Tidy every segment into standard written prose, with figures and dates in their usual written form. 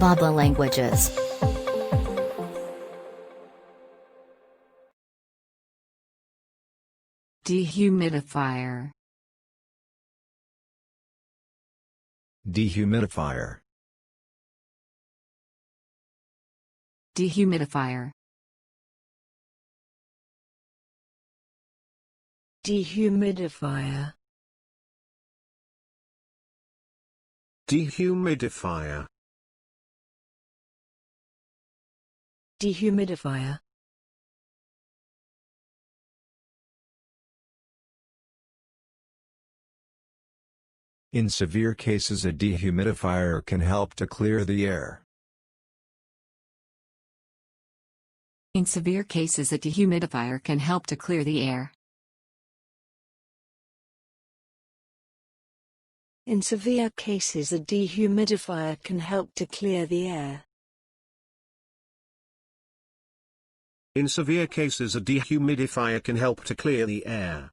bab.la languages. Dehumidifier. Dehumidifier. Dehumidifier. Dehumidifier. Dehumidifier. Dehumidifier. In severe cases, a dehumidifier can help to clear the air. In severe cases, a dehumidifier can help to clear the air. In severe cases, a dehumidifier can help to clear the air. In severe cases, a dehumidifier can help to clear the air.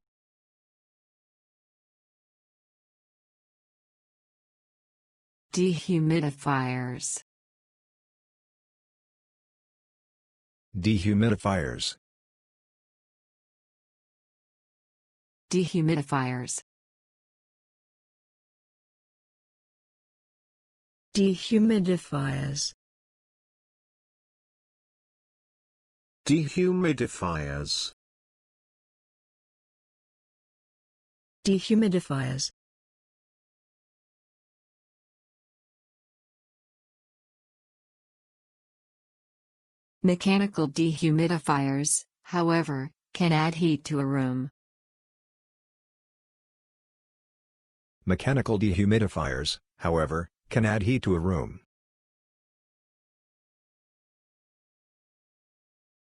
Dehumidifiers. Dehumidifiers. Dehumidifiers. Dehumidifiers. Dehumidifiers. Dehumidifiers. Mechanical dehumidifiers, however, can add heat to a room. Mechanical dehumidifiers, however, can add heat to a room.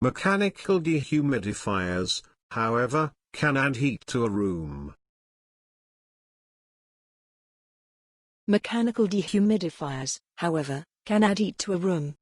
Mechanical dehumidifiers, however, can add heat to a room. Mechanical dehumidifiers, however, can add heat to a room.